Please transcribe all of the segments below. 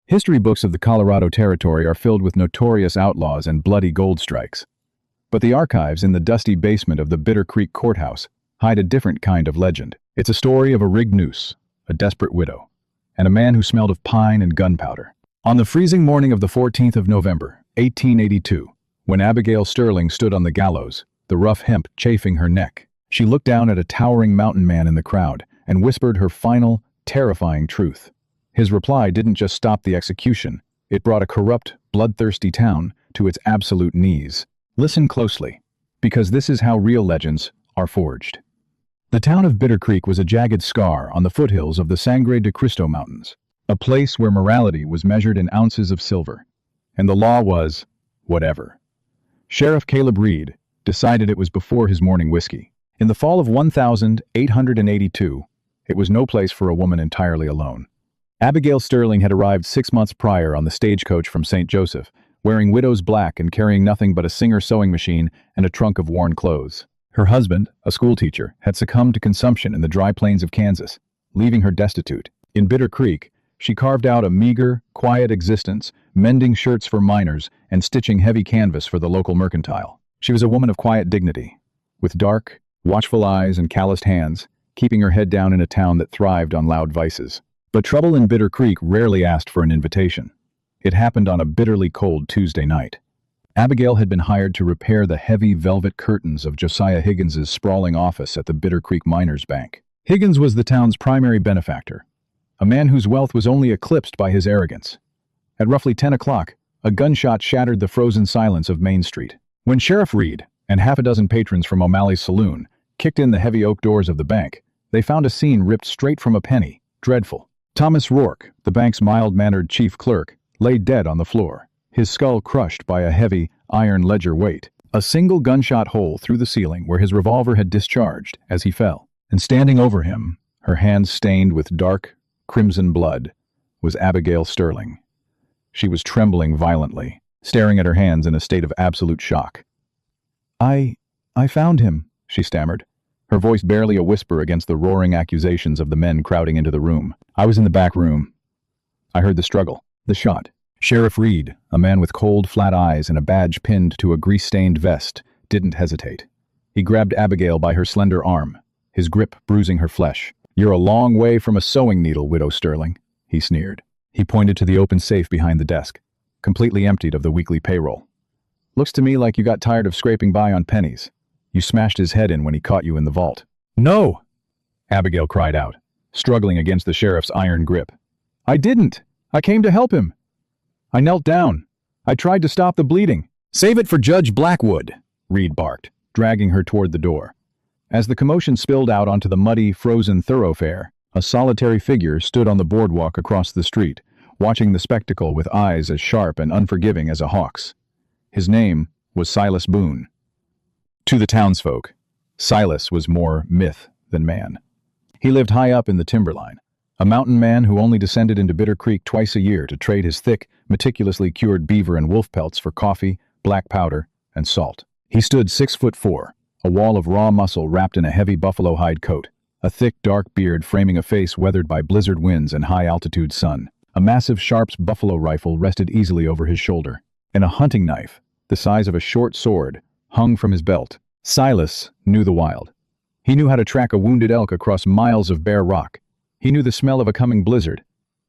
History books of the Colorado Territory are filled with notorious outlaws and bloody gold strikes. But the archives in the dusty basement of the Bitter Creek Courthouse hide a different kind of legend. It's a story of a rigged noose, a desperate widow, and a man who smelled of pine and gunpowder. On the freezing morning of the 14th of November, 1882, when Abigail Sterling stood on the gallows, the rough hemp chafing her neck, she looked down at a towering mountain man in the crowd and whispered her final, terrifying truth. His reply didn't just stop the execution, it brought a corrupt, bloodthirsty town to its absolute knees. Listen closely, because this is how real legends are forged. The town of Bitter Creek was a jagged scar on the foothills of the Sangre de Cristo Mountains, a place where morality was measured in ounces of silver, and the law was whatever. Sheriff Caleb Reed decided it was before his morning whiskey. In the fall of 1882, it was no place for a woman entirely alone. Abigail Sterling had arrived 6 months prior on the stagecoach from St. Joseph, wearing widow's black and carrying nothing but a Singer sewing machine and a trunk of worn clothes. Her husband, a schoolteacher, had succumbed to consumption in the dry plains of Kansas, leaving her destitute. In Bitter Creek, she carved out a meager, quiet existence, mending shirts for miners and stitching heavy canvas for the local mercantile. She was a woman of quiet dignity, with dark, watchful eyes and calloused hands, keeping her head down in a town that thrived on loud vices. But trouble in Bitter Creek rarely asked for an invitation. It happened on a bitterly cold Tuesday night. Abigail had been hired to repair the heavy velvet curtains of Josiah Higgins's sprawling office at the Bitter Creek Miners Bank. Higgins was the town's primary benefactor, a man whose wealth was only eclipsed by his arrogance. At roughly 10 o'clock, a gunshot shattered the frozen silence of Main Street. When Sheriff Reed and half a dozen patrons from O'Malley's saloon kicked in the heavy oak doors of the bank, they found a scene ripped straight from a penny, dreadful. Thomas Rourke, the bank's mild-mannered chief clerk, lay dead on the floor, his skull crushed by a heavy, iron ledger weight. A single gunshot hole through the ceiling where his revolver had discharged as he fell. And standing over him, her hands stained with dark, crimson blood, was Abigail Sterling. She was trembling violently, staring at her hands in a state of absolute shock. I found him," she stammered, her voice barely a whisper against the roaring accusations of the men crowding into the room. "I was in the back room. I heard the struggle, the shot." Sheriff Reed, a man with cold, flat eyes and a badge pinned to a grease-stained vest, didn't hesitate. He grabbed Abigail by her slender arm, his grip bruising her flesh. "You're a long way from a sewing needle, Widow Sterling," he sneered. He pointed to the open safe behind the desk, completely emptied of the weekly payroll. "Looks to me like you got tired of scraping by on pennies. You smashed his head in when he caught you in the vault." "No!" Abigail cried out, struggling against the sheriff's iron grip. "I didn't! I came to help him! I knelt down. I tried to stop the bleeding." "Save it for Judge Blackwood," Reed barked, dragging her toward the door. As the commotion spilled out onto the muddy, frozen thoroughfare, a solitary figure stood on the boardwalk across the street, watching the spectacle with eyes as sharp and unforgiving as a hawk's. His name was Silas Boone. To the townsfolk, Silas was more myth than man. He lived high up in the timberline, a mountain man who only descended into Bitter Creek twice a year to trade his thick, meticulously cured beaver and wolf pelts for coffee, black powder, and salt. He stood 6'4", a wall of raw muscle wrapped in a heavy buffalo hide coat, a thick, dark beard framing a face weathered by blizzard winds and high-altitude sun. A massive Sharps buffalo rifle rested easily over his shoulder, and a hunting knife, the size of a short sword, hung from his belt. Silas knew the wild. He knew how to track a wounded elk across miles of bare rock. He knew the smell of a coming blizzard,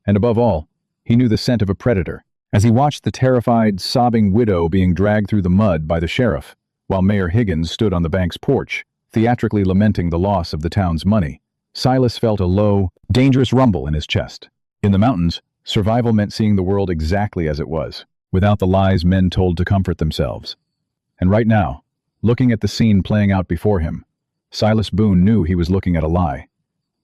and above all, he knew the scent of a predator. As he watched the terrified, sobbing widow being dragged through the mud by the sheriff, while Mayor Higgins stood on the bank's porch, theatrically lamenting the loss of the town's money, Silas felt a low, dangerous rumble in his chest. In the mountains, survival meant seeing the world exactly as it was, without the lies men told to comfort themselves. And right now, looking at the scene playing out before him, Silas Boone knew he was looking at a lie.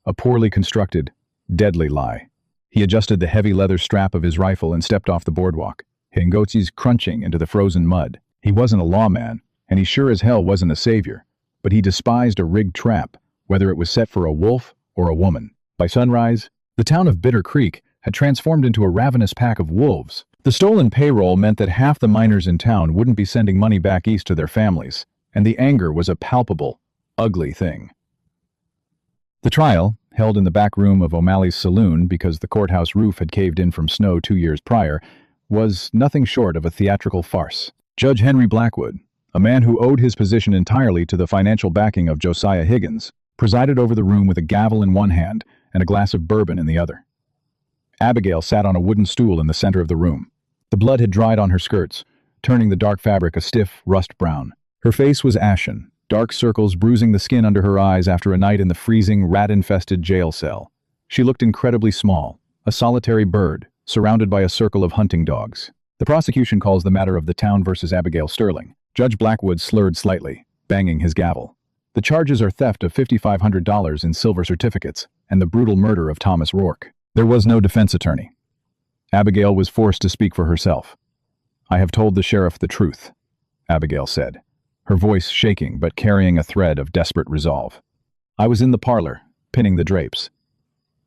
A poorly constructed, deadly lie. He adjusted the heavy leather strap of his rifle and stepped off the boardwalk, hingotsis crunching into the frozen mud. He wasn't a lawman, and he sure as hell wasn't a savior, but he despised a rigged trap, whether it was set for a wolf or a woman. By sunrise, the town of Bitter Creek had transformed into a ravenous pack of wolves. The stolen payroll meant that half the miners in town wouldn't be sending money back east to their families, and the anger was a palpable, ugly thing. The trial, held in the back room of O'Malley's saloon because the courthouse roof had caved in from snow 2 years prior, was nothing short of a theatrical farce. Judge Henry Blackwood, a man who owed his position entirely to the financial backing of Josiah Higgins, presided over the room with a gavel in one hand and a glass of bourbon in the other. Abigail sat on a wooden stool in the center of the room. The blood had dried on her skirts, turning the dark fabric a stiff, rust brown. Her face was ashen, dark circles bruising the skin under her eyes after a night in the freezing, rat-infested jail cell. She looked incredibly small, a solitary bird, surrounded by a circle of hunting dogs. The prosecution calls the matter of the town versus Abigail Sterling. Judge Blackwood slurred slightly, banging his gavel. The charges are theft of $5,500 in silver certificates and the brutal murder of Thomas Rourke. There was no defense attorney. Abigail was forced to speak for herself. "I have told the sheriff the truth," Abigail said, her voice shaking but carrying a thread of desperate resolve. "I was in the parlor, pinning the drapes.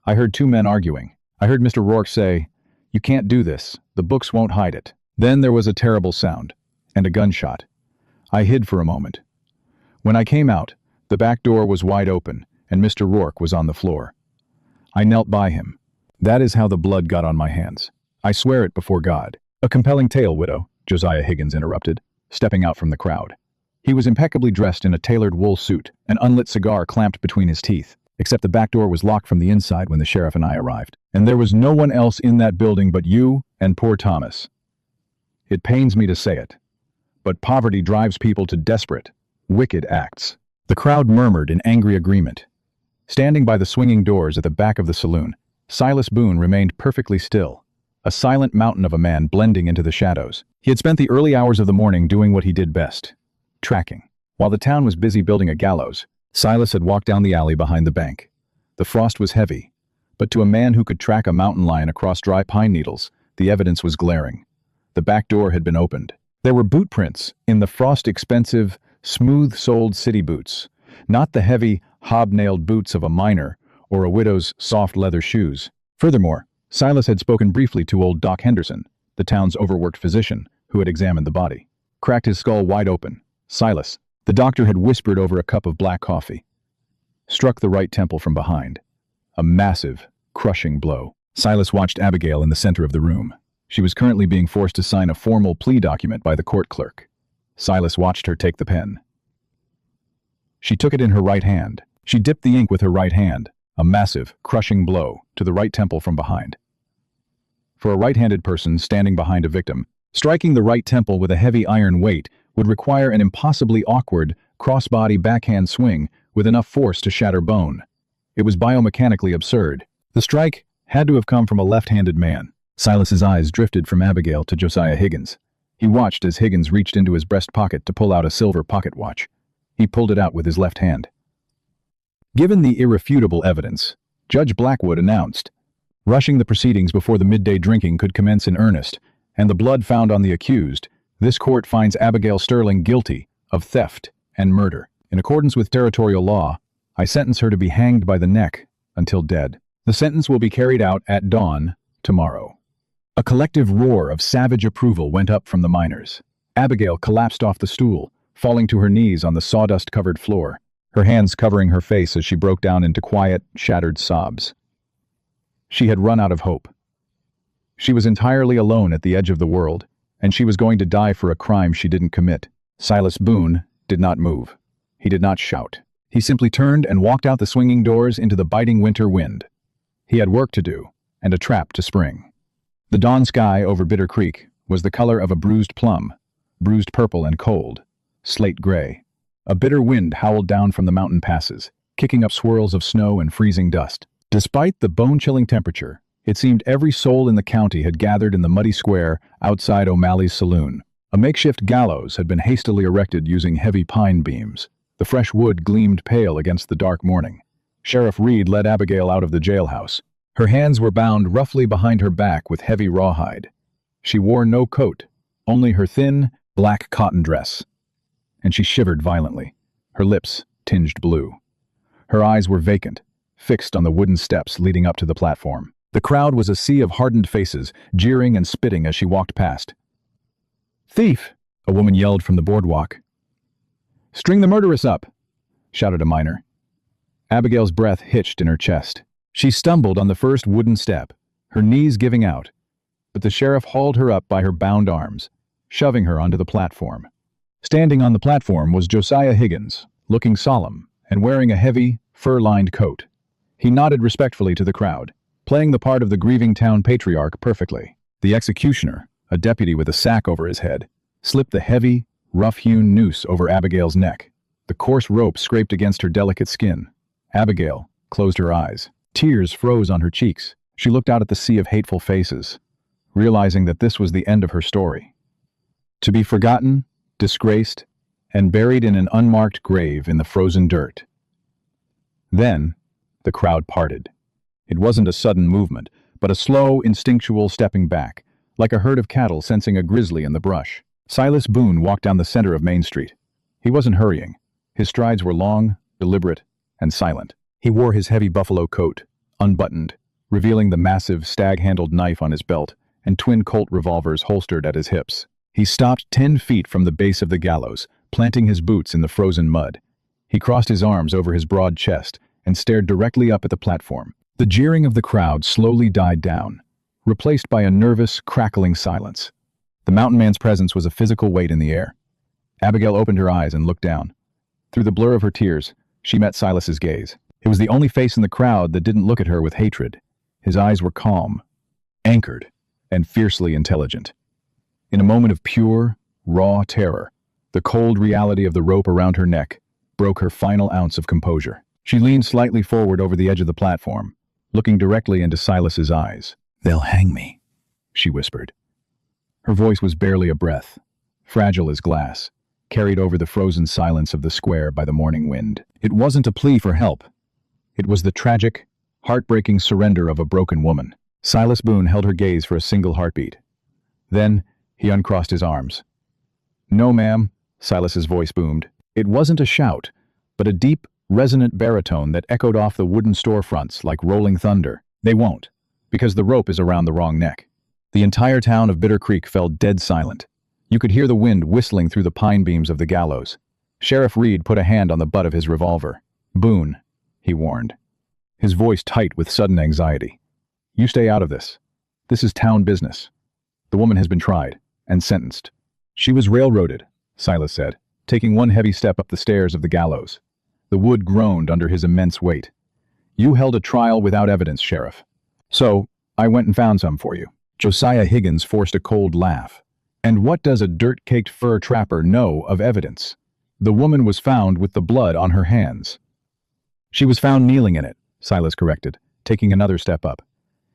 I heard two men arguing. I heard Mr. Rourke say, 'You can't do this, the books won't hide it.' Then there was a terrible sound, and a gunshot. I hid for a moment. When I came out, the back door was wide open, and Mr. Rourke was on the floor. I knelt by him. That is how the blood got on my hands. I swear it before God." "A compelling tale, widow," Josiah Higgins interrupted, stepping out from the crowd. He was impeccably dressed in a tailored wool suit, an unlit cigar clamped between his teeth, except the back door was locked from the inside when the sheriff and I arrived. "And there was no one else in that building but you and poor Thomas. It pains me to say it, but poverty drives people to desperate, wicked acts." The crowd murmured in angry agreement. Standing by the swinging doors at the back of the saloon, Silas Boone remained perfectly still, a silent mountain of a man blending into the shadows. He had spent the early hours of the morning doing what he did best, tracking. While the town was busy building a gallows, Silas had walked down the alley behind the bank. The frost was heavy, but to a man who could track a mountain lion across dry pine needles, the evidence was glaring. The back door had been opened. There were boot prints in the frost-expensive, smooth-soled city boots, not the heavy, hob-nailed boots of a miner or a widow's soft leather shoes. Furthermore, Silas had spoken briefly to old Doc Henderson, the town's overworked physician, who had examined the body. Cracked his skull wide open. Silas, the doctor had whispered over a cup of black coffee. Struck the right temple from behind. A massive, crushing blow. Silas watched Abigail in the center of the room. She was currently being forced to sign a formal plea document by the court clerk. Silas watched her take the pen. She took it in her right hand. She dipped the ink with her right hand, a massive, crushing blow to the right temple from behind. For a right-handed person standing behind a victim, striking the right temple with a heavy iron weight would require an impossibly awkward, cross-body backhand swing with enough force to shatter bone. It was biomechanically absurd. The strike had to have come from a left-handed man. Silas's eyes drifted from Abigail to Josiah Higgins. He watched as Higgins reached into his breast pocket to pull out a silver pocket watch. He pulled it out with his left hand. Given the irrefutable evidence, Judge Blackwood announced, rushing the proceedings before the midday drinking could commence in earnest, and the blood found on the accused, this court finds Abigail Sterling guilty of theft and murder. In accordance with territorial law, I sentence her to be hanged by the neck until dead. The sentence will be carried out at dawn tomorrow. A collective roar of savage approval went up from the miners. Abigail collapsed off the stool, falling to her knees on the sawdust-covered floor, her hands covering her face as she broke down into quiet, shattered sobs. She had run out of hope. She was entirely alone at the edge of the world, and she was going to die for a crime she didn't commit. Silas Boone did not move. He did not shout. He simply turned and walked out the swinging doors into the biting winter wind. He had work to do, and a trap to spring. The dawn sky over Bitter Creek was the color of a bruised plum, bruised purple and cold, slate gray. A bitter wind howled down from the mountain passes, kicking up swirls of snow and freezing dust. Despite the bone-chilling temperature, it seemed every soul in the county had gathered in the muddy square outside O'Malley's saloon. A makeshift gallows had been hastily erected using heavy pine beams. The fresh wood gleamed pale against the dark morning. Sheriff Reed led Abigail out of the jailhouse. Her hands were bound roughly behind her back with heavy rawhide. She wore no coat, only her thin, black cotton dress. And she shivered violently, her lips tinged blue. Her eyes were vacant, fixed on the wooden steps leading up to the platform. The crowd was a sea of hardened faces, jeering and spitting as she walked past. "Thief!" a woman yelled from the boardwalk. "String the murderess up!" shouted a miner. Abigail's breath hitched in her chest. She stumbled on the first wooden step, her knees giving out, but the sheriff hauled her up by her bound arms, shoving her onto the platform. Standing on the platform was Josiah Higgins, looking solemn and wearing a heavy, fur-lined coat. He nodded respectfully to the crowd, playing the part of the grieving town patriarch perfectly. The executioner, a deputy with a sack over his head, slipped the heavy, rough-hewn noose over Abigail's neck. The coarse rope scraped against her delicate skin. Abigail closed her eyes. Tears froze on her cheeks. She looked out at the sea of hateful faces, realizing that this was the end of her story. To be forgotten, disgraced, and buried in an unmarked grave in the frozen dirt. Then, the crowd parted. It wasn't a sudden movement, but a slow, instinctual stepping back, like a herd of cattle sensing a grizzly in the brush. Silas Boone walked down the center of Main Street. He wasn't hurrying. His strides were long, deliberate, and silent. He wore his heavy buffalo coat, unbuttoned, revealing the massive, stag-handled knife on his belt and twin Colt revolvers holstered at his hips. He stopped 10 feet from the base of the gallows, planting his boots in the frozen mud. He crossed his arms over his broad chest and stared directly up at the platform. The jeering of the crowd slowly died down, replaced by a nervous, crackling silence. The mountain man's presence was a physical weight in the air. Abigail opened her eyes and looked down. Through the blur of her tears, she met Silas's gaze. It was the only face in the crowd that didn't look at her with hatred. His eyes were calm, anchored, and fiercely intelligent. In a moment of pure, raw terror, the cold reality of the rope around her neck broke her final ounce of composure. She leaned slightly forward over the edge of the platform, looking directly into Silas's eyes. "They'll hang me," she whispered. Her voice was barely a breath, fragile as glass, carried over the frozen silence of the square by the morning wind. It wasn't a plea for help. It was the tragic, heartbreaking surrender of a broken woman. Silas Boone held her gaze for a single heartbeat. Then, he uncrossed his arms. "No, ma'am," Silas's voice boomed. It wasn't a shout, but a deep, resonant baritone that echoed off the wooden storefronts like rolling thunder. "They won't, because the rope is around the wrong neck." The entire town of Bitter Creek fell dead silent. You could hear the wind whistling through the pine beams of the gallows. Sheriff Reed put a hand on the butt of his revolver. "Boone," he warned, his voice tight with sudden anxiety. "You stay out of this. This is town business. The woman has been tried and sentenced." "She was railroaded," Silas said, taking one heavy step up the stairs of the gallows. The wood groaned under his immense weight. "You held a trial without evidence, Sheriff. So, I went and found some for you." Josiah Higgins forced a cold laugh. "And what does a dirt-caked fur trapper know of evidence? The woman was found with the blood on her hands." "She was found kneeling in it," Silas corrected, taking another step up.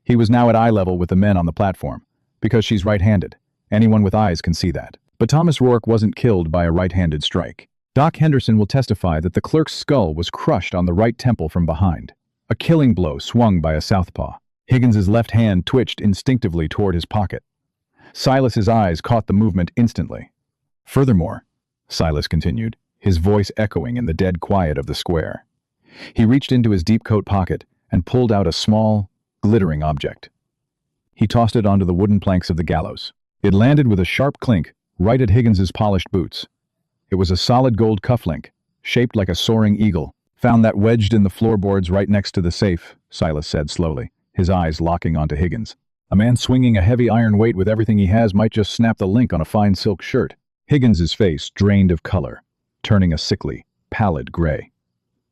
He was now at eye level with the men on the platform, because she's right-handed. Anyone with eyes can see that. But Thomas Rourke wasn't killed by a right-handed strike. Doc Henderson will testify that the clerk's skull was crushed on the right temple from behind, a killing blow swung by a southpaw. Higgins's left hand twitched instinctively toward his pocket. Silas's eyes caught the movement instantly. "Furthermore," Silas continued, his voice echoing in the dead quiet of the square. He reached into his deep coat pocket and pulled out a small, glittering object. He tossed it onto the wooden planks of the gallows. It landed with a sharp clink right at Higgins's polished boots. It was a solid gold cufflink, shaped like a soaring eagle. "Found that wedged in the floorboards right next to the safe," Silas said slowly, his eyes locking onto Higgins. "A man swinging a heavy iron weight with everything he has might just snap the link on a fine silk shirt." Higgins's face drained of color, turning a sickly, pallid gray.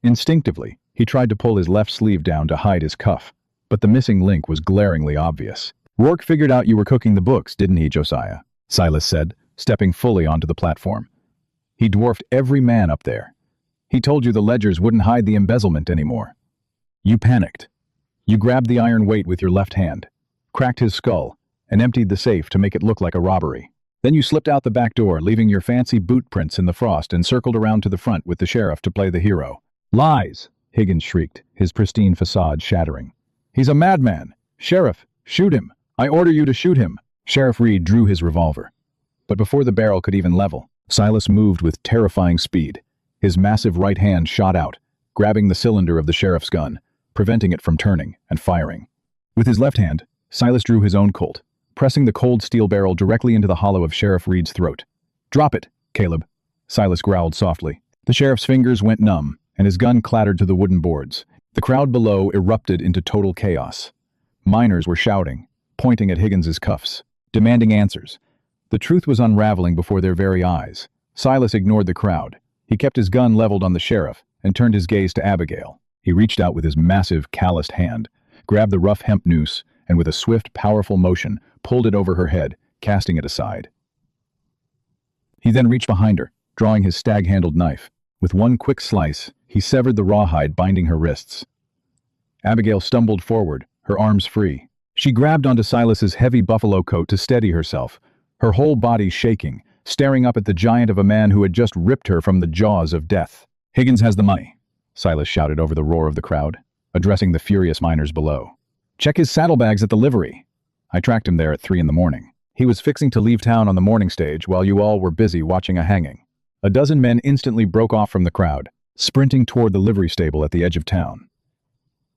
Instinctively, he tried to pull his left sleeve down to hide his cuff, but the missing link was glaringly obvious. "Rourke figured out you were cooking the books, didn't he, Josiah?" Silas said, stepping fully onto the platform. "He dwarfed every man up there. He told you the ledgers wouldn't hide the embezzlement anymore. You panicked. You grabbed the iron weight with your left hand, cracked his skull, and emptied the safe to make it look like a robbery. Then you slipped out the back door, leaving your fancy boot prints in the frost, and circled around to the front with the sheriff to play the hero." "Lies!" Higgins shrieked, his pristine facade shattering. "He's a madman! Sheriff, shoot him! I order you to shoot him!" Sheriff Reed drew his revolver. But before the barrel could even level, Silas moved with terrifying speed. His massive right hand shot out, grabbing the cylinder of the sheriff's gun, preventing it from turning and firing. With his left hand, Silas drew his own Colt, pressing the cold steel barrel directly into the hollow of Sheriff Reed's throat. "Drop it, Caleb," Silas growled softly. The sheriff's fingers went numb, and his gun clattered to the wooden boards. The crowd below erupted into total chaos. Miners were shouting, pointing at Higgins's cuffs, demanding answers. The truth was unraveling before their very eyes. Silas ignored the crowd. He kept his gun leveled on the sheriff and turned his gaze to Abigail. He reached out with his massive, calloused hand, grabbed the rough hemp noose, and with a swift, powerful motion, pulled it over her head, casting it aside. He then reached behind her, drawing his stag-handled knife. With one quick slice, he severed the rawhide binding her wrists. Abigail stumbled forward, her arms free. She grabbed onto Silas's heavy buffalo coat to steady herself, her whole body shaking, staring up at the giant of a man who had just ripped her from the jaws of death. "Higgins has the money," Silas shouted over the roar of the crowd, addressing the furious miners below. "Check his saddlebags at the livery. I tracked him there at 3 in the morning. He was fixing to leave town on the morning stage while you all were busy watching a hanging." A dozen men instantly broke off from the crowd, sprinting toward the livery stable at the edge of town.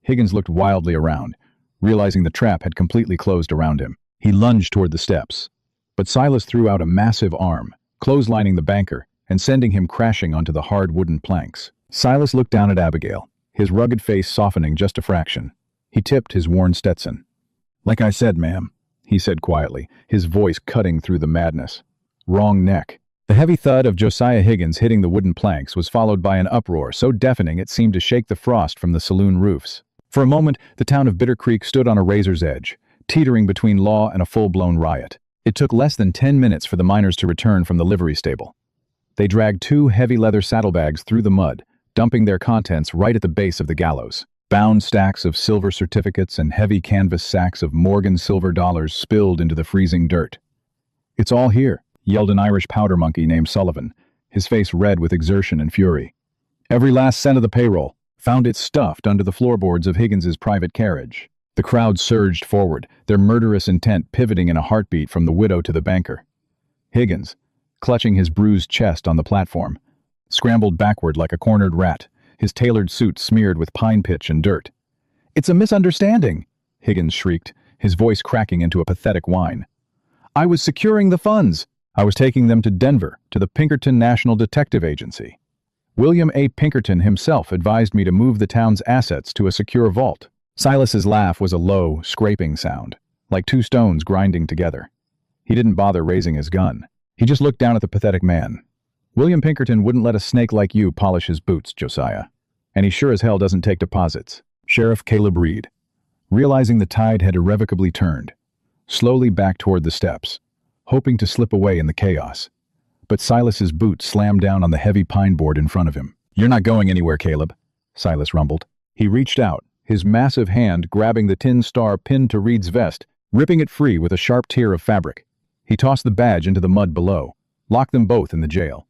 Higgins looked wildly around, realizing the trap had completely closed around him. He lunged toward the steps, but Silas threw out a massive arm, clotheslining the banker and sending him crashing onto the hard wooden planks. Silas looked down at Abigail, his rugged face softening just a fraction. He tipped his worn Stetson. "Like I said, ma'am," he said quietly, his voice cutting through the madness. "Wrong neck." The heavy thud of Josiah Higgins hitting the wooden planks was followed by an uproar so deafening it seemed to shake the frost from the saloon roofs. For a moment, the town of Bitter Creek stood on a razor's edge, teetering between law and a full-blown riot. It took less than 10 minutes for the miners to return from the livery stable. They dragged 2 heavy leather saddlebags through the mud, dumping their contents right at the base of the gallows. Bound stacks of silver certificates and heavy canvas sacks of Morgan silver dollars spilled into the freezing dirt. "It's all here," yelled an Irish powder monkey named Sullivan, his face red with exertion and fury. "Every last cent of the payroll. Found it stuffed under the floorboards of Higgins's private carriage." The crowd surged forward, their murderous intent pivoting in a heartbeat from the widow to the banker. Higgins, clutching his bruised chest on the platform, scrambled backward like a cornered rat, his tailored suit smeared with pine pitch and dirt. "It's a misunderstanding," Higgins shrieked, his voice cracking into a pathetic whine. "I was securing the funds. I was taking them to Denver, to the Pinkerton National Detective Agency. William A. Pinkerton himself advised me to move the town's assets to a secure vault." Silas's laugh was a low, scraping sound, like 2 stones grinding together. He didn't bother raising his gun. He just looked down at the pathetic man. "William Pinkerton wouldn't let a snake like you polish his boots, Josiah. And he sure as hell doesn't take deposits." Sheriff Caleb Reed, realizing the tide had irrevocably turned, slowly backed toward the steps, hoping to slip away in the chaos. But Silas's boot slammed down on the heavy pine board in front of him. "You're not going anywhere, Caleb," Silas rumbled. He reached out, his massive hand grabbing the tin star pinned to Reed's vest, ripping it free with a sharp tear of fabric. He tossed the badge into the mud below, locked them both in the jail.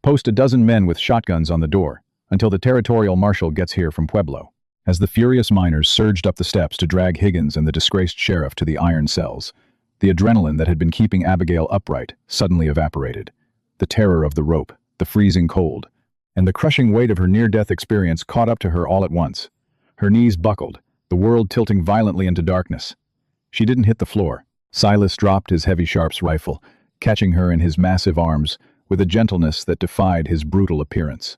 "Post a dozen men with shotguns on the door, until the territorial marshal gets here from Pueblo." As the furious miners surged up the steps to drag Higgins and the disgraced sheriff to the iron cells, the adrenaline that had been keeping Abigail upright suddenly evaporated. The terror of the rope, the freezing cold, and the crushing weight of her near-death experience caught up to her all at once. Her knees buckled, the world tilting violently into darkness. She didn't hit the floor. Silas dropped his heavy Sharps rifle, catching her in his massive arms with a gentleness that defied his brutal appearance.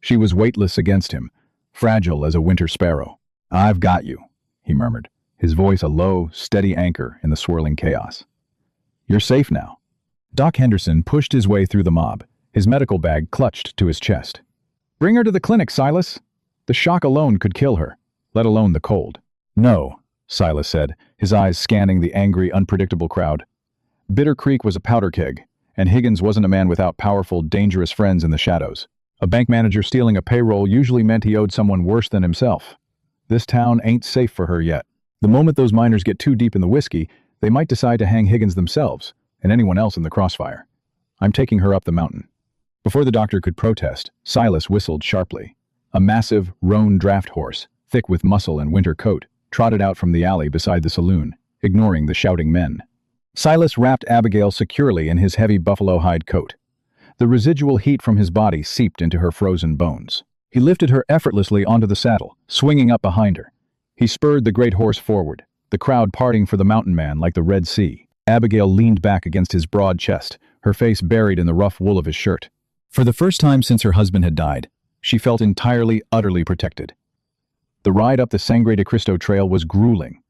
She was weightless against him, fragile as a winter sparrow. "I've got you," he murmured, his voice a low, steady anchor in the swirling chaos. "You're safe now." Doc Henderson pushed his way through the mob, his medical bag clutched to his chest. "Bring her to the clinic, Silas. The shock alone could kill her, let alone the cold." "No," Silas said, his eyes scanning the angry, unpredictable crowd. Bitter Creek was a powder keg, and Higgins wasn't a man without powerful, dangerous friends in the shadows. A bank manager stealing a payroll usually meant he owed someone worse than himself. This town ain't safe for her yet. The moment those miners get too deep in the whiskey, they might decide to hang Higgins themselves, and anyone else in the crossfire. "I'm taking her up the mountain." Before the doctor could protest, Silas whistled sharply. A massive, roan draft horse, thick with muscle and winter coat, trotted out from the alley beside the saloon, ignoring the shouting men. Silas wrapped Abigail securely in his heavy buffalo hide coat. The residual heat from his body seeped into her frozen bones. He lifted her effortlessly onto the saddle, swinging up behind her. He spurred the great horse forward, the crowd parting for the mountain man like the Red Sea. Abigail leaned back against his broad chest, her face buried in the rough wool of his shirt. For the first time since her husband had died, She felt entirely, utterly protected. The ride up the Sangre de Cristo trail was grueling.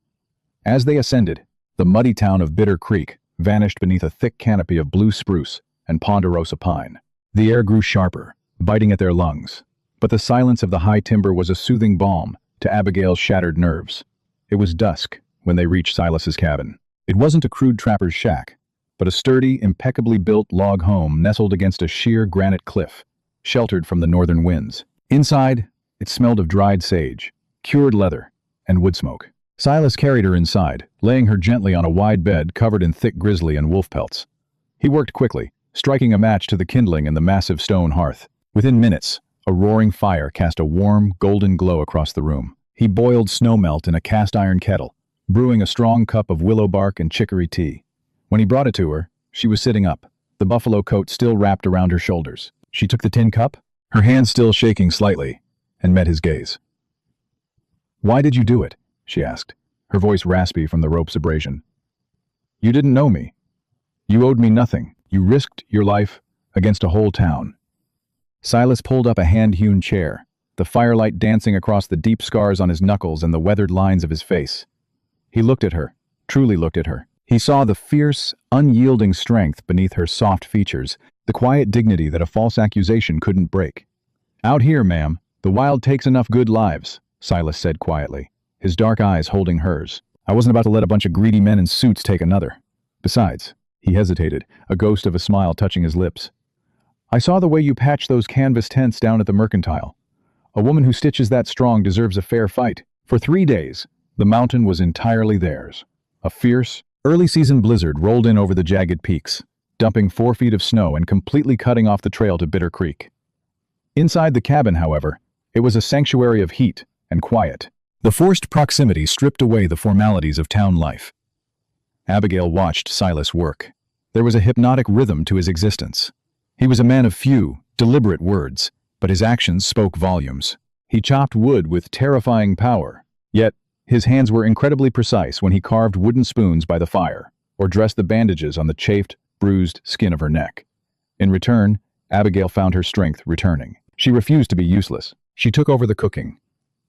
As they ascended, the muddy town of Bitter Creek vanished beneath a thick canopy of blue spruce and ponderosa pine. The air grew sharper, biting at their lungs, but the silence of the high timber was a soothing balm to Abigail's shattered nerves. It was dusk when they reached Silas's cabin. It wasn't a crude trapper's shack, but a sturdy, impeccably built log home nestled against a sheer granite cliff, sheltered from the northern winds. Inside, it smelled of dried sage, cured leather, and wood smoke. Silas carried her inside, laying her gently on a wide bed covered in thick grizzly and wolf pelts. He worked quickly, striking a match to the kindling in the massive stone hearth. Within minutes, a roaring fire cast a warm, golden glow across the room. He boiled snowmelt in a cast-iron kettle, brewing a strong cup of willow bark and chicory tea. When he brought it to her, she was sitting up, the buffalo coat still wrapped around her shoulders. She took the tin cup, her hands still shaking slightly, and met his gaze. "Why did you do it?" she asked, her voice raspy from the rope's abrasion. "You didn't know me. You owed me nothing. You risked your life against a whole town." Silas pulled up a hand-hewn chair, the firelight dancing across the deep scars on his knuckles and the weathered lines of his face. He looked at her, truly looked at her. He saw the fierce, unyielding strength beneath her soft features, the quiet dignity that a false accusation couldn't break. "Out here, ma'am, the wild takes enough good lives," Silas said quietly, his dark eyes holding hers. "I wasn't about to let a bunch of greedy men in suits take another. Besides," he hesitated, a ghost of a smile touching his lips, "I saw the way you patched those canvas tents down at the mercantile. A woman who stitches that strong deserves a fair fight." For 3 days, the mountain was entirely theirs. A fierce, early-season blizzard rolled in over the jagged peaks, dumping 4 feet of snow and completely cutting off the trail to Bitter Creek. Inside the cabin, however, it was a sanctuary of heat and quiet. The forced proximity stripped away the formalities of town life. Abigail watched Silas work. There was a hypnotic rhythm to his existence. He was a man of few, deliberate words, but his actions spoke volumes. He chopped wood with terrifying power, yet his hands were incredibly precise when he carved wooden spoons by the fire or dressed the bandages on the chafed, bruised skin of her neck. In return, Abigail found her strength returning. She refused to be useless. She took over the cooking,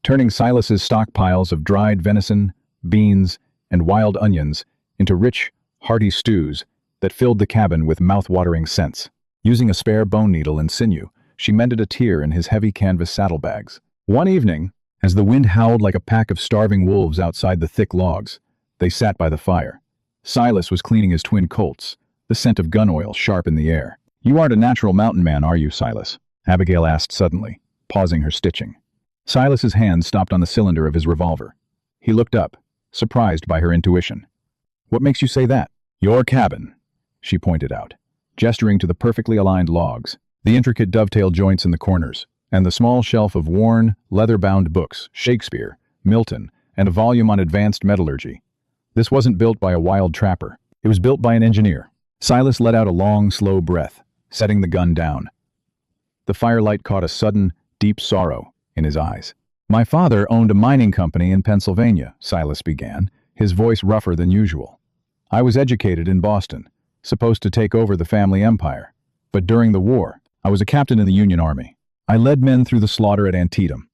turning Silas's stockpiles of dried venison, beans, and wild onions into rich, hearty stews that filled the cabin with mouth-watering scents. Using a spare bone needle and sinew, she mended a tear in his heavy canvas saddlebags. One evening, as the wind howled like a pack of starving wolves outside the thick logs, they sat by the fire. Silas was cleaning his twin colts, the scent of gun oil sharp in the air. "You aren't a natural mountain man, are you, Silas?" Abigail asked suddenly, pausing her stitching. Silas's hand stopped on the cylinder of his revolver. He looked up, surprised by her intuition. "What makes you say that?" "Your cabin," she pointed out, gesturing to the perfectly aligned logs, the intricate dovetail joints in the corners, and the small shelf of worn, leather-bound books, Shakespeare, Milton, and a volume on advanced metallurgy. This wasn't built by a wild trapper. It was built by an engineer. Silas let out a long, slow breath, setting the gun down. The firelight caught a sudden, deep sorrow in his eyes. "My father owned a mining company in Pennsylvania," Silas began, his voice rougher than usual. "I was educated in Boston, supposed to take over the family empire. But during the war, I was a captain in the Union Army. I led men through the slaughter at Antietam.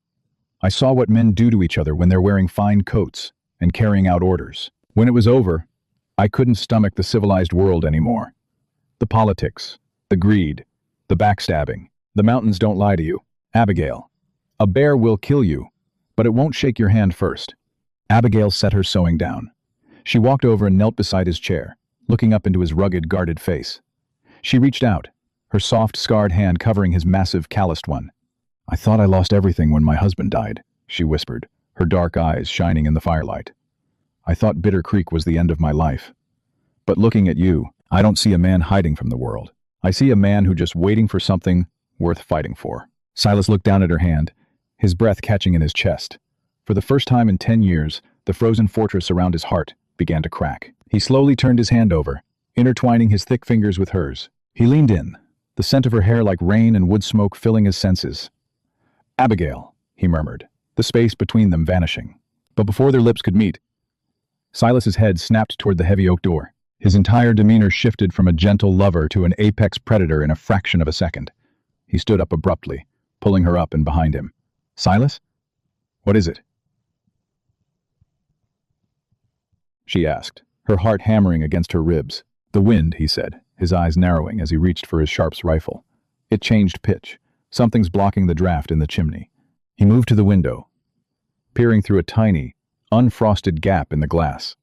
I saw what men do to each other when they're wearing fine coats and carrying out orders. When it was over, I couldn't stomach the civilized world anymore. The politics, the greed, the backstabbing. The mountains don't lie to you. Abigail, a bear will kill you, but it won't shake your hand first." Abigail set her sewing down. She walked over and knelt beside his chair, looking up into his rugged, guarded face. She reached out, her soft, scarred hand covering his massive, calloused one. "I thought I lost everything when my husband died," she whispered, her dark eyes shining in the firelight. "I thought Bitter Creek was the end of my life. But looking at you, I don't see a man hiding from the world. I see a man who just waiting for something worth fighting for." Silas looked down at her hand, his breath catching in his chest. For the first time in 10 years, the frozen fortress around his heart began to crack. He slowly turned his hand over, intertwining his thick fingers with hers. He leaned in, the scent of her hair like rain and wood smoke filling his senses. "Abigail," he murmured, the space between them vanishing. But before their lips could meet, Silas's head snapped toward the heavy oak door. His entire demeanor shifted from a gentle lover to an apex predator in a fraction of a second. He stood up abruptly, pulling her up and behind him. "Silas? What is it?" she asked, her heart hammering against her ribs. "The wind," he said, his eyes narrowing as he reached for his Sharps rifle. It changed pitch. "Something's blocking the draft in the chimney." He moved to the window, peering through a tiny, unfrosted gap in the glass.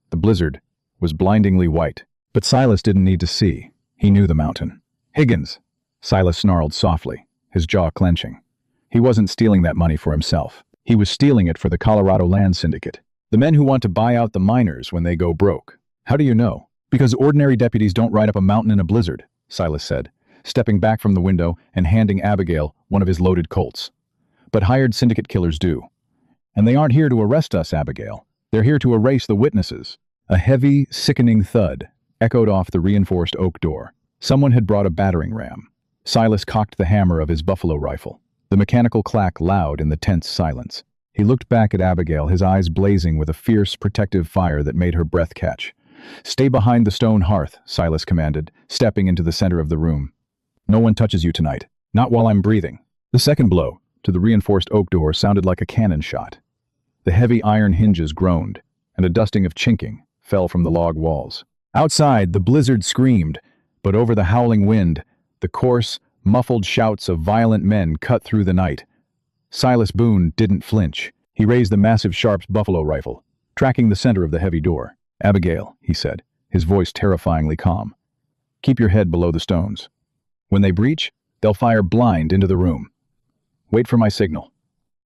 The blizzard was blindingly white, but Silas didn't need to see. He knew the mountain. "Higgins," Silas snarled softly, his jaw clenching. He wasn't stealing that money for himself. He was stealing it for the Colorado Land Syndicate, the men who want to buy out the miners when they go broke. "How do you know?" "Because ordinary deputies don't ride up a mountain in a blizzard," Silas said, stepping back from the window and handing Abigail one of his loaded Colts. "But hired syndicate killers do. And they aren't here to arrest us, Abigail. They're here to erase the witnesses." A heavy, sickening thud echoed off the reinforced oak door. Someone had brought a battering ram. Silas cocked the hammer of his buffalo rifle, the mechanical clack loud in the tense silence. He looked back at Abigail, his eyes blazing with a fierce, protective fire that made her breath catch. "Stay behind the stone hearth," Silas commanded, stepping into the center of the room. "No one touches you tonight. Not while I'm breathing." The second blow to the reinforced oak door sounded like a cannon shot. The heavy iron hinges groaned, and a dusting of chinking fell from the log walls. Outside, the blizzard screamed, but over the howling wind, the coarse, muffled shouts of violent men cut through the night. Silas Boone didn't flinch. He raised the massive Sharps buffalo rifle, tracking the center of the heavy door. "Abigail," he said, his voice terrifyingly calm. "Keep your head below the stones. When they breach, they'll fire blind into the room. Wait for my signal."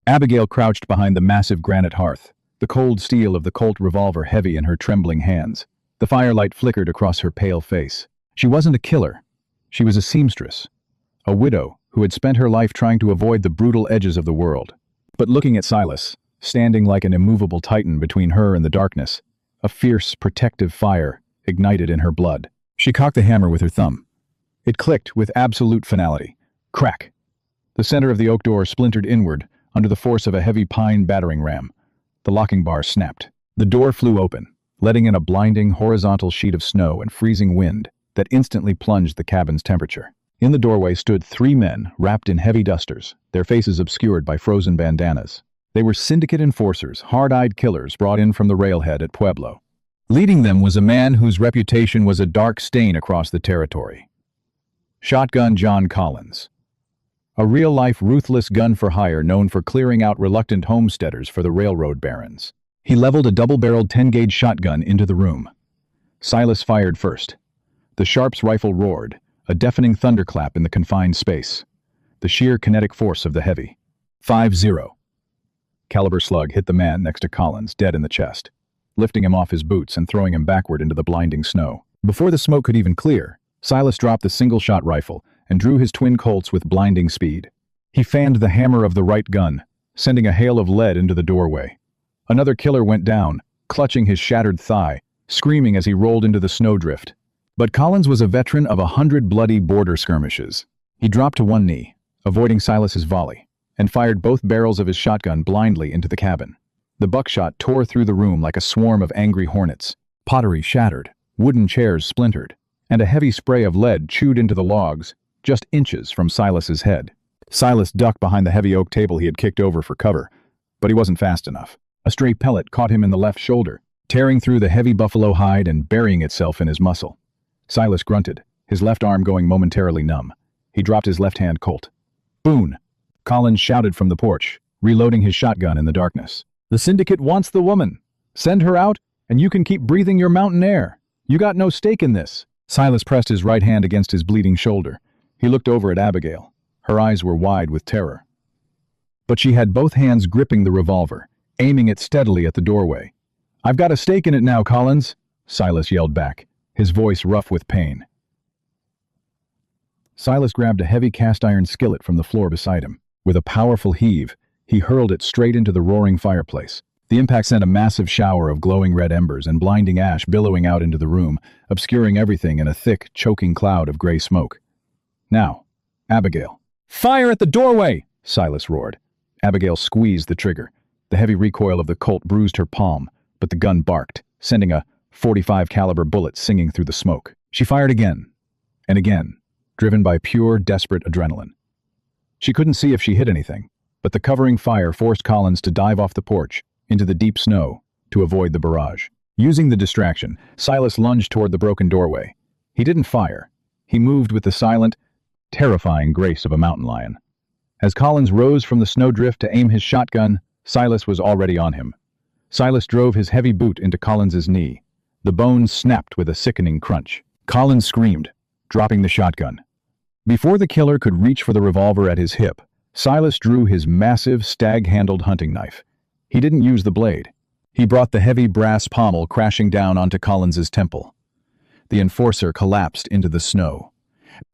Abigail crouched behind the massive granite hearth, the cold steel of the Colt revolver heavy in her trembling hands. The firelight flickered across her pale face. She wasn't a killer. She was a seamstress, a widow who had spent her life trying to avoid the brutal edges of the world. But looking at Silas, standing like an immovable titan between her and the darkness, a fierce, protective fire ignited in her blood. She cocked the hammer with her thumb. It clicked with absolute finality. Crack! The center of the oak door splintered inward under the force of a heavy pine battering ram. The locking bar snapped. The door flew open, letting in a blinding horizontal sheet of snow and freezing wind that instantly plunged the cabin's temperature. In the doorway stood 3 men wrapped in heavy dusters, their faces obscured by frozen bandanas. They were syndicate enforcers, hard-eyed killers brought in from the railhead at Pueblo. Leading them was a man whose reputation was a dark stain across the territory. Shotgun John Collins. A real-life ruthless gun-for-hire known for clearing out reluctant homesteaders for the railroad barons. He leveled a double-barreled 10-gauge shotgun into the room. Silas fired first. The Sharps rifle roared, a deafening thunderclap in the confined space. The sheer kinetic force of the heavy. 5-0. Caliber slug hit the man next to Collins, dead in the chest, lifting him off his boots and throwing him backward into the blinding snow. Before the smoke could even clear, Silas dropped the single-shot rifle and drew his twin Colts with blinding speed. He fanned the hammer of the right gun, sending a hail of lead into the doorway. Another killer went down, clutching his shattered thigh, screaming as he rolled into the snowdrift. But Collins was a veteran of 100 bloody border skirmishes. He dropped to one knee, avoiding Silas's volley, and fired both barrels of his shotgun blindly into the cabin. The buckshot tore through the room like a swarm of angry hornets. Pottery shattered, wooden chairs splintered, and a heavy spray of lead chewed into the logs, just inches from Silas's head. Silas ducked behind the heavy oak table he had kicked over for cover, but he wasn't fast enough. A stray pellet caught him in the left shoulder, tearing through the heavy buffalo hide and burying itself in his muscle. Silas grunted, his left arm going momentarily numb. He dropped his left-hand Colt. "Boone!" Collins shouted from the porch, reloading his shotgun in the darkness. "The syndicate wants the woman. Send her out, and you can keep breathing your mountain air. You got no stake in this." Silas pressed his right hand against his bleeding shoulder. He looked over at Abigail. Her eyes were wide with terror. But she had both hands gripping the revolver, aiming it steadily at the doorway. "I've got a stake in it now, Collins," Silas yelled back, his voice rough with pain. Silas grabbed a heavy cast-iron skillet from the floor beside him. With a powerful heave, he hurled it straight into the roaring fireplace. The impact sent a massive shower of glowing red embers and blinding ash billowing out into the room, obscuring everything in a thick, choking cloud of gray smoke. "Now, Abigail." "Fire at the doorway!" Silas roared. Abigail squeezed the trigger. The heavy recoil of the Colt bruised her palm, but the gun barked, sending a .45 caliber bullet singing through the smoke. She fired again, and again, driven by pure, desperate adrenaline. She couldn't see if she hit anything, but the covering fire forced Collins to dive off the porch into the deep snow to avoid the barrage. Using the distraction, Silas lunged toward the broken doorway. He didn't fire. He moved with the silent, terrifying grace of a mountain lion. As Collins rose from the snowdrift to aim his shotgun, Silas was already on him. Silas drove his heavy boot into Collins's knee. The bones snapped with a sickening crunch. Collins screamed, dropping the shotgun. Before the killer could reach for the revolver at his hip, Silas drew his massive, stag-handled hunting knife. He didn't use the blade. He brought the heavy brass pommel crashing down onto Collins's temple. The enforcer collapsed into the snow,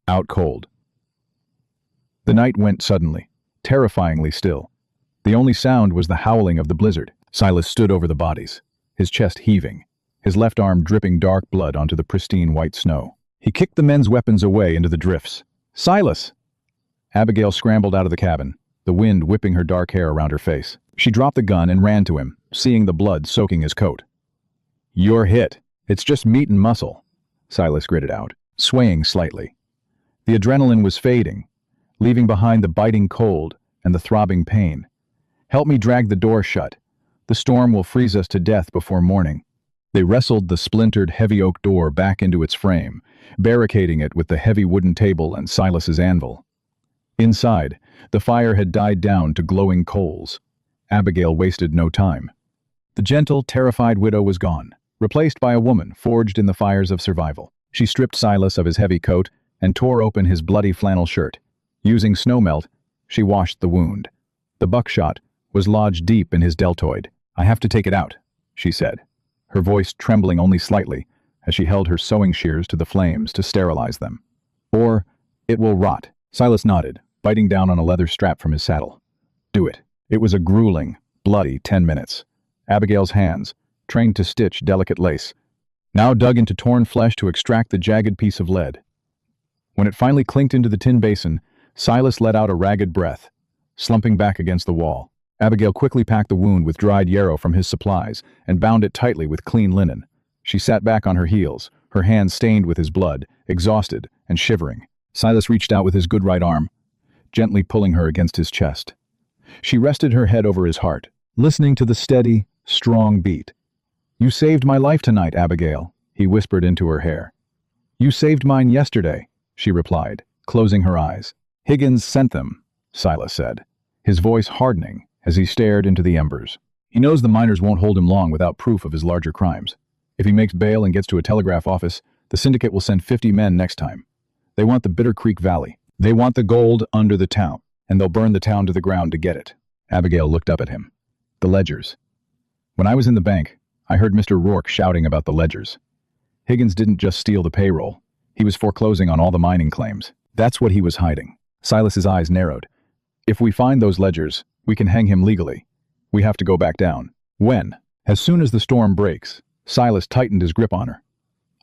out cold. The night went suddenly, terrifyingly still. The only sound was the howling of the blizzard. Silas stood over the bodies, his chest heaving, his left arm dripping dark blood onto the pristine white snow. He kicked the men's weapons away into the drifts. "Silas!" Abigail scrambled out of the cabin, the wind whipping her dark hair around her face. She dropped the gun and ran to him, seeing the blood soaking his coat. "You're hit. It's just meat and muscle," Silas gritted out, swaying slightly. The adrenaline was fading, leaving behind the biting cold and the throbbing pain. "Help me drag the door shut. The storm will freeze us to death before morning." They wrestled the splintered heavy oak door back into its frame, barricading it with the heavy wooden table and Silas's anvil. Inside, the fire had died down to glowing coals. Abigail wasted no time. The gentle, terrified widow was gone, replaced by a woman forged in the fires of survival. She stripped Silas of his heavy coat and tore open his bloody flannel shirt. Using snowmelt, she washed the wound. The buckshot was lodged deep in his deltoid. "I have to take it out," she said, her voice trembling only slightly as she held her sewing shears to the flames to sterilize them. "Or it will rot." Silas nodded, biting down on a leather strap from his saddle. "Do it." It was a grueling, bloody 10 minutes. Abigail's hands, trained to stitch delicate lace, now dug into torn flesh to extract the jagged piece of lead. When it finally clinked into the tin basin, Silas let out a ragged breath, slumping back against the wall. Abigail quickly packed the wound with dried yarrow from his supplies and bound it tightly with clean linen. She sat back on her heels, her hands stained with his blood, exhausted and shivering. Silas reached out with his good right arm, gently pulling her against his chest. She rested her head over his heart, listening to the steady, strong beat. "You saved my life tonight, Abigail," he whispered into her hair. "You saved mine yesterday," she replied, closing her eyes. "Higgins sent them," Silas said, his voice hardening as he stared into the embers. "He knows the miners won't hold him long without proof of his larger crimes. If he makes bail and gets to a telegraph office, the syndicate will send 50 men next time. They want the Bitter Creek Valley. They want the gold under the town, and they'll burn the town to the ground to get it." Abigail looked up at him. "The ledgers. When I was in the bank, I heard Mr. Rourke shouting about the ledgers. Higgins didn't just steal the payroll. He was foreclosing on all the mining claims. That's what he was hiding." Silas's eyes narrowed. "If we find those ledgers, we can hang him legally. We have to go back down." "When?" "As soon as the storm breaks." Silas tightened his grip on her.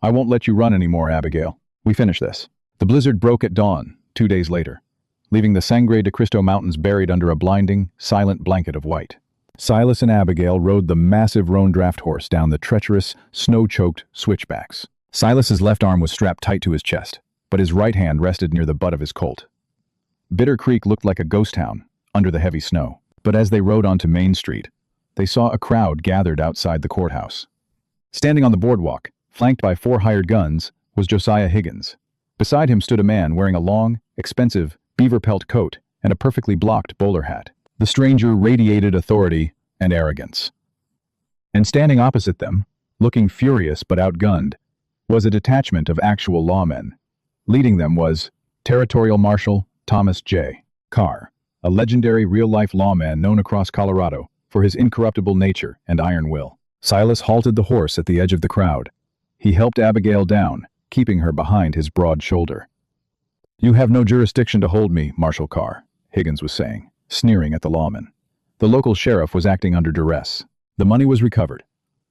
"I won't let you run anymore, Abigail. We finish this." The blizzard broke at dawn, 2 days later, leaving the Sangre de Cristo Mountains buried under a blinding, silent blanket of white. Silas and Abigail rode the massive roan draft horse down the treacherous, snow-choked switchbacks. Silas's left arm was strapped tight to his chest, but his right hand rested near the butt of his Colt. Bitter Creek looked like a ghost town under the heavy snow, but as they rode onto Main Street, they saw a crowd gathered outside the courthouse. Standing on the boardwalk, flanked by 4 hired guns, was Josiah Higgins. Beside him stood a man wearing a long, expensive, beaver pelt coat and a perfectly blocked bowler hat. The stranger radiated authority and arrogance. And standing opposite them, looking furious but outgunned, was a detachment of actual lawmen. Leading them was Territorial Marshal Thomas J. Carr, a legendary real-life lawman known across Colorado for his incorruptible nature and iron will. Silas halted the horse at the edge of the crowd. He helped Abigail down, keeping her behind his broad shoulder. "You have no jurisdiction to hold me, Marshal Carr," Higgins was saying, sneering at the lawman. The local sheriff was acting under duress. "The money was recovered.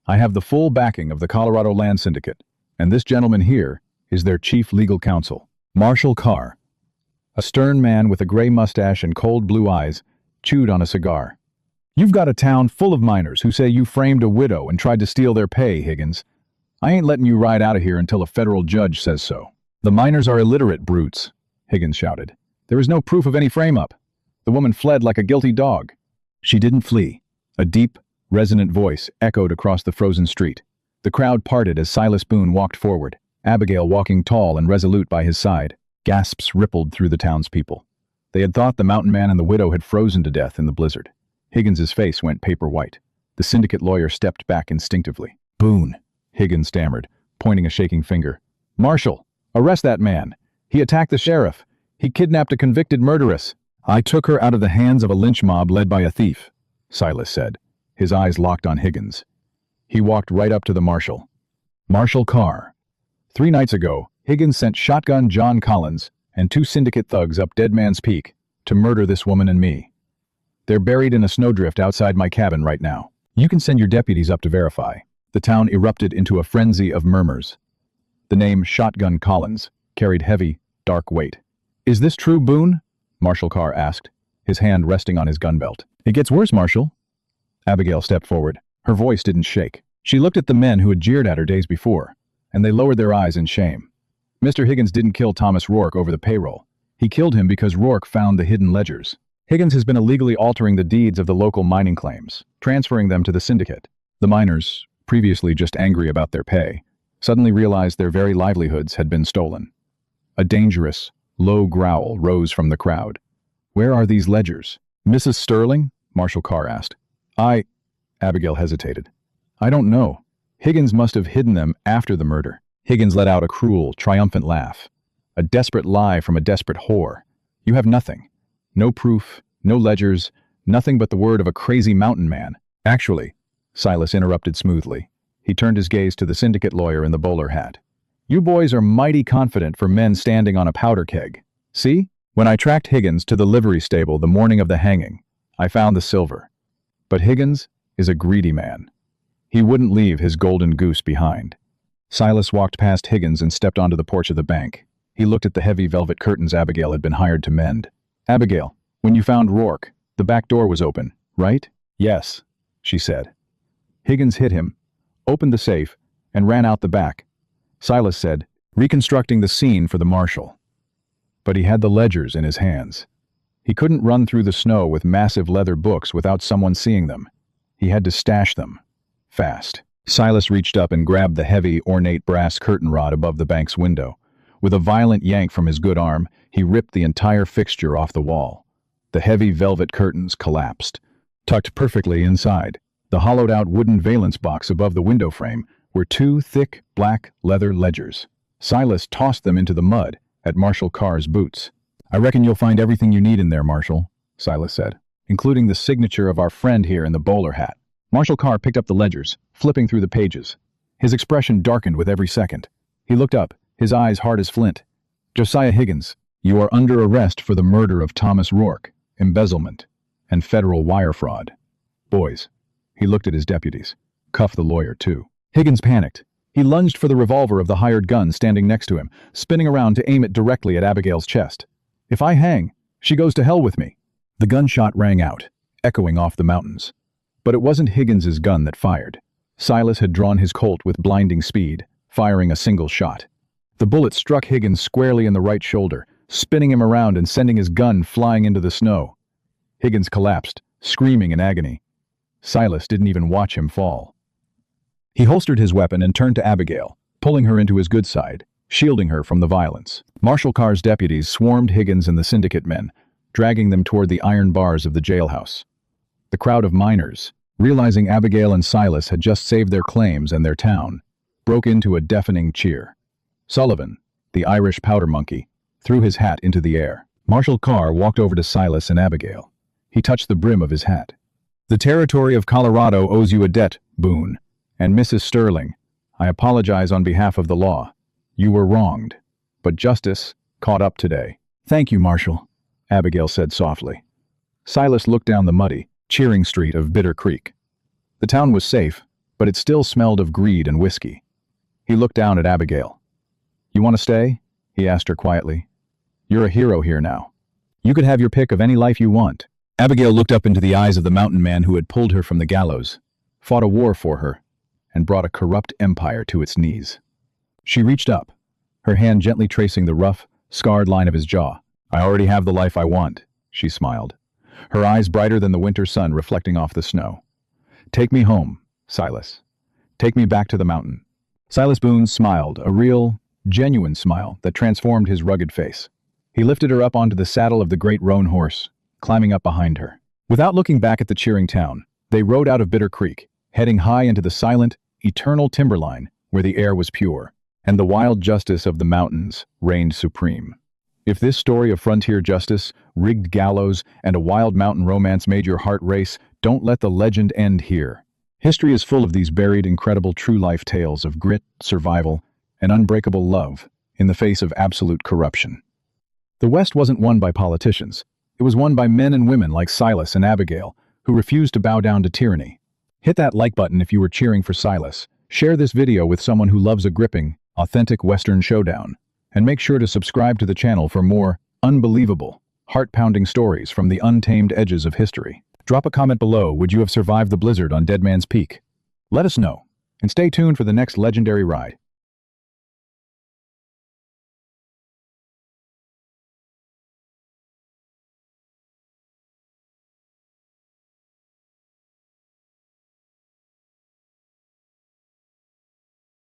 I have the full backing of the Colorado Land Syndicate, and this gentleman here is their chief legal counsel." Marshal Carr, a stern man with a gray mustache and cold blue eyes, chewed on a cigar. "You've got a town full of miners who say you framed a widow and tried to steal their pay, Higgins. I ain't letting you ride out of here until a federal judge says so." "The miners are illiterate brutes," Higgins shouted. "There is no proof of any frame-up. The woman fled like a guilty dog. She didn't flee. A deep, resonant voice echoed across the frozen street. The crowd parted as Silas Boone walked forward, Abigail walking tall and resolute by his side. Gasps rippled through the townspeople. They had thought the mountain man and the widow had frozen to death in the blizzard. Higgins's face went paper white. The syndicate lawyer stepped back instinctively. "Boone," Higgins stammered, pointing a shaking finger. "Marshal, arrest that man. He attacked the sheriff. He kidnapped a convicted murderess." "I took her out of the hands of a lynch mob led by a thief," Silas said, his eyes locked on Higgins. He walked right up to the marshal. "Marshal Carr. 3 nights ago, Higgins sent Shotgun John Collins and 2 syndicate thugs up Dead Man's Peak to murder this woman and me. They're buried in a snowdrift outside my cabin right now. You can send your deputies up to verify." The town erupted into a frenzy of murmurs. The name Shotgun Collins carried heavy, dark weight. "Is this true, Boone?" Marshal Carr asked, his hand resting on his gun belt. "It gets worse, Marshal." Abigail stepped forward. Her voice didn't shake. She looked at the men who had jeered at her days before, and they lowered their eyes in shame. Mr. Higgins didn't kill Thomas Rourke over the payroll. He killed him because Rourke found the hidden ledgers. Higgins has been illegally altering the deeds of the local mining claims, transferring them to the syndicate. The miners, previously just angry about their pay, suddenly realized their very livelihoods had been stolen. A dangerous, low growl rose from the crowd. "Where are these ledgers?" "Mrs. Sterling?" Marshal Carr asked. Abigail hesitated. "I don't know. Higgins must have hidden them after the murder." Higgins let out a cruel, triumphant laugh. "A desperate lie from a desperate whore. You have nothing. No proof, no ledgers, nothing but the word of a crazy mountain man." "Actually," Silas interrupted smoothly. He turned his gaze to the syndicate lawyer in the bowler hat. "You boys are mighty confident for men standing on a powder keg. See? When I tracked Higgins to the livery stable the morning of the hanging, I found the silver. But Higgins is a greedy man. He wouldn't leave his golden goose behind." Silas walked past Higgins and stepped onto the porch of the bank. He looked at the heavy velvet curtains Abigail had been hired to mend. "Abigail, when you found Rourke, the back door was open, right?" "Yes," she said. Higgins hit him, opened the safe, and ran out the back. Silas said, reconstructing the scene for the marshal. But he had the ledgers in his hands. He couldn't run through the snow with massive leather books without someone seeing them. He had to stash them. Fast. Silas reached up and grabbed the heavy, ornate brass curtain rod above the bank's window. With a violent yank from his good arm, he ripped the entire fixture off the wall. The heavy velvet curtains collapsed. Tucked perfectly inside, the hollowed-out wooden valance box above the window frame, were 2 thick, black leather ledgers. Silas tossed them into the mud at Marshal Carr's boots. "I reckon you'll find everything you need in there, Marshal," Silas said, "including the signature of our friend here in the bowler hat." Marshal Carr picked up the ledgers, flipping through the pages. His expression darkened with every second. He looked up, his eyes hard as flint. "Josiah Higgins, you are under arrest for the murder of Thomas Rourke, embezzlement, and federal wire fraud. Boys," he looked at his deputies, "cuff the lawyer too." Higgins panicked. He lunged for the revolver of the hired gun standing next to him, spinning around to aim it directly at Abigail's chest. "If I hang, she goes to hell with me." The gunshot rang out, echoing off the mountains. But it wasn't Higgins's gun that fired. Silas had drawn his Colt with blinding speed, firing a single shot. The bullet struck Higgins squarely in the right shoulder, spinning him around and sending his gun flying into the snow. Higgins collapsed, screaming in agony. Silas didn't even watch him fall. He holstered his weapon and turned to Abigail, pulling her into his good side, shielding her from the violence. Marshal Carr's deputies swarmed Higgins and the syndicate men, dragging them toward the iron bars of the jailhouse. The crowd of miners, realizing Abigail and Silas had just saved their claims and their town, broke into a deafening cheer. Sullivan, the Irish powder monkey, threw his hat into the air. Marshal Carr walked over to Silas and Abigail. He touched the brim of his hat. "The territory of Colorado owes you a debt, Boone. And Mrs. Sterling, I apologize on behalf of the law. You were wronged, but justice caught up today." "Thank you, Marshal," Abigail said softly. Silas looked down the muddy, cheering street of Bitter Creek. The town was safe, but it still smelled of greed and whiskey. He looked down at Abigail. "You want to stay?" he asked her quietly. "You're a hero here now. You could have your pick of any life you want." Abigail looked up into the eyes of the mountain man who had pulled her from the gallows, fought a war for her, and brought a corrupt empire to its knees. She reached up, her hand gently tracing the rough, scarred line of his jaw. "I already have the life I want," she smiled. her eyes brighter than the winter sun reflecting off the snow. "Take me home, Silas. Take me back to the mountain." Silas Boone smiled, a real, genuine smile that transformed his rugged face. He lifted her up onto the saddle of the great roan horse, climbing up behind her. Without looking back at the cheering town, they rode out of Bitter Creek, heading high into the silent, eternal timberline where the air was pure, and the wild justice of the mountains reigned supreme. If this story of frontier justice, rigged gallows, and a wild mountain romance made your heart race, don't let the legend end here. History is full of these buried, incredible true-life tales of grit, survival, and unbreakable love in the face of absolute corruption. The West wasn't won by politicians. It was won by men and women like Silas and Abigail, who refused to bow down to tyranny. Hit that like button if you were cheering for Silas. Share this video with someone who loves a gripping, authentic Western showdown. And make sure to subscribe to the channel for more unbelievable, heart-pounding stories from the untamed edges of history. Drop a comment below, would you have survived the blizzard on Dead Man's Peak? Let us know, and stay tuned for the next legendary ride.